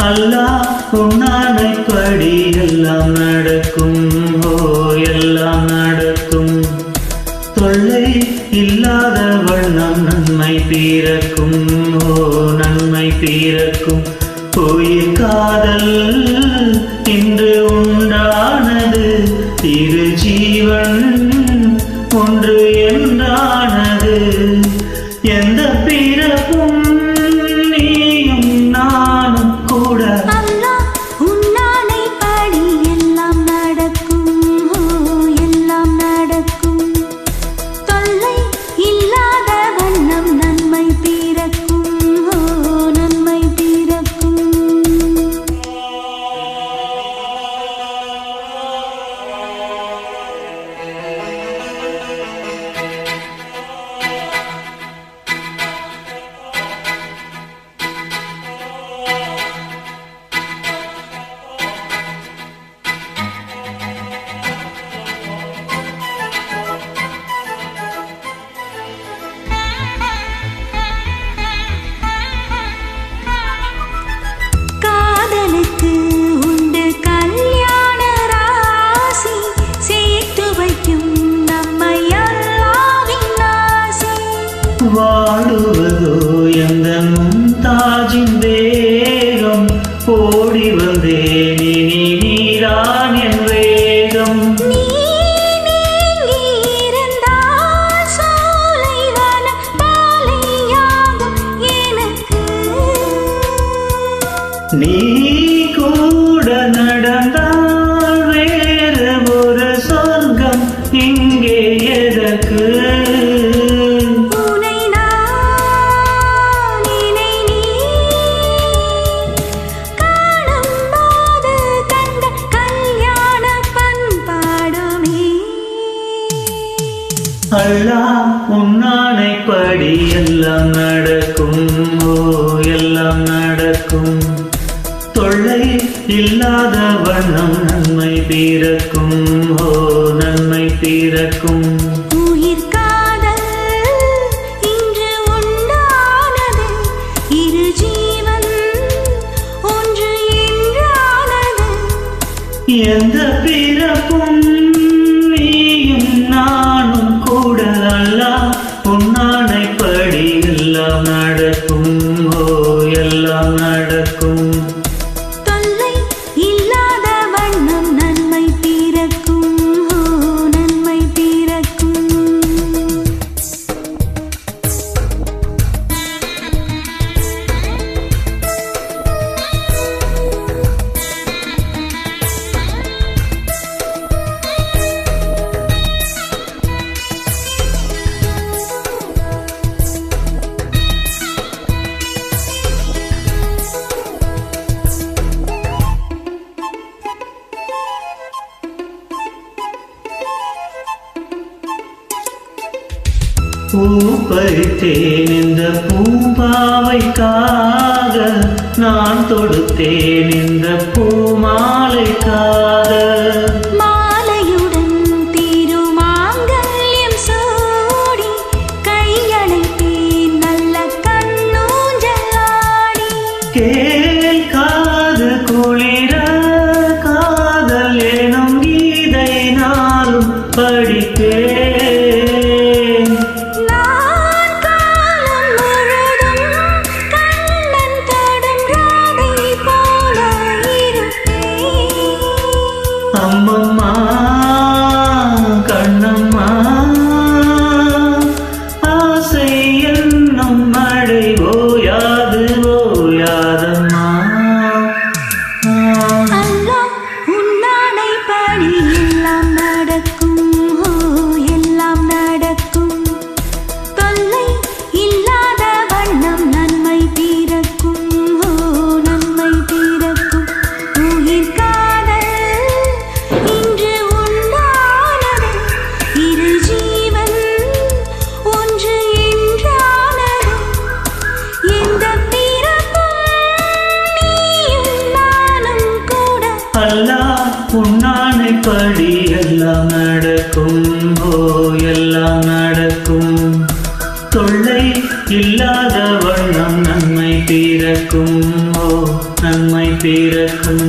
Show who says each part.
Speaker 1: அல்லாஹ் உன்னானைப்படி எல்லாம் நடக்கும். ஓ எல்லாம் நடக்கும். தொல்லை இல்லாத வண்ணம் நன்மை பிறக்கும். ஓ நன்மை பிறக்கும். உயிர் காதல் இன்று உண்டானது. இரு ஜீவன் ஒன்று என்றானது. எந்த பிறப்பும் நீயும் நானும் கூட.
Speaker 2: அல்லாஹ் உன்னானைப்படி எல்லாம் நடக்கும். எல்லாம் நடக்கும். தொல்லை இல்லாத வண்ணம் நன்மை பிறக்கும். நன்மை பிறக்கும். காதலுக்கு உண்டு கல்யாண ராசி. சேர்த்து வைக்கும் நம்மை அல்லாஹ்வின் ஆசி.
Speaker 1: வாழுவதோ எந்த மும்தாஜின் வேகம். ஓடி வந்தேன் இனி நீதான் என் வேகம்.
Speaker 2: நீ நீங்கி இருந்தால் சோலைவனம் பாலையாகும் எனக்கு.
Speaker 1: நீ கூட நடந்தால் வேறு ஒரு சொர்க்கம் இங்கே எதற்கு.
Speaker 2: உனை நான் இணை நீ காணும்போது கண்ட கல்யாண பண்பாடுமே.
Speaker 1: அல்லாஹ் உன்னானைப்படி எல்லாம் நடக்கும். ஓ எல்லாம் நடக்கும். தொல்லை இல்லாத வண்ணம் நன்மை பிறக்கும். ஓ நன்மை பிறக்கும்.
Speaker 2: உயிர் காதல் இன்று உண்டானது. இரு ஜீவன் ஒன்று என்றானது.
Speaker 1: எந்த பிறப்பும் நீயும் நானும் கூட. அல்லாஹ் உன்னானைப்படி எல்லாம் நடக்கும். ஓ எல்லாம் நடக்கும்.
Speaker 2: தொல்லை இல்லாத வண்ணம் நன்மை பிறக்கும். நன்மை பிறக்கும்.
Speaker 1: பூ பறித்தேன் இந்த பூம்பாவைக்காக. நான் தொடுத்தேன் இந்த பூமாலைக்காக.
Speaker 2: மாலையுடன் திருமாங்கல்யம் சூடி கையணைத்தேன் நல்ல கண்ணூஞ்சலாடி.
Speaker 1: கேட்காது குளிர காதல் எனும் கீதை நாளும் படித்தேன்.
Speaker 2: நான் காலம் முழுதும் கண்ணன் தொடும் ராதை போல இருப்பேன்.
Speaker 1: அம்மம்மா கண்ணம்மா ஆசை என்னும் மழை ஓயாது ஓயாதம்மா.
Speaker 2: அல்லாஹ் உன்னானைப்படி எல்லாம் நடக்கும். எல்லாம் நடக்கும். தொல்லை இல்லாத வண்ணம் நன்மை பிறக்கும். நன்மை பிறக்கும். உயிர் காதல் இன்று உண்டானது. இரு ஜீவன் ஒன்று என்றானது. எந்த பிறப்பும் நீயும் நானும் கூட.
Speaker 1: அல்லாஹ் உன்னானைப்படி எல்லாம் நடக்கும். ஓ எல்லாம் நடக்கும். தொல்லை இல்லாத வண்ணம் நன்மை பிறக்கும். ஓ நன்மை பிறக்கும்.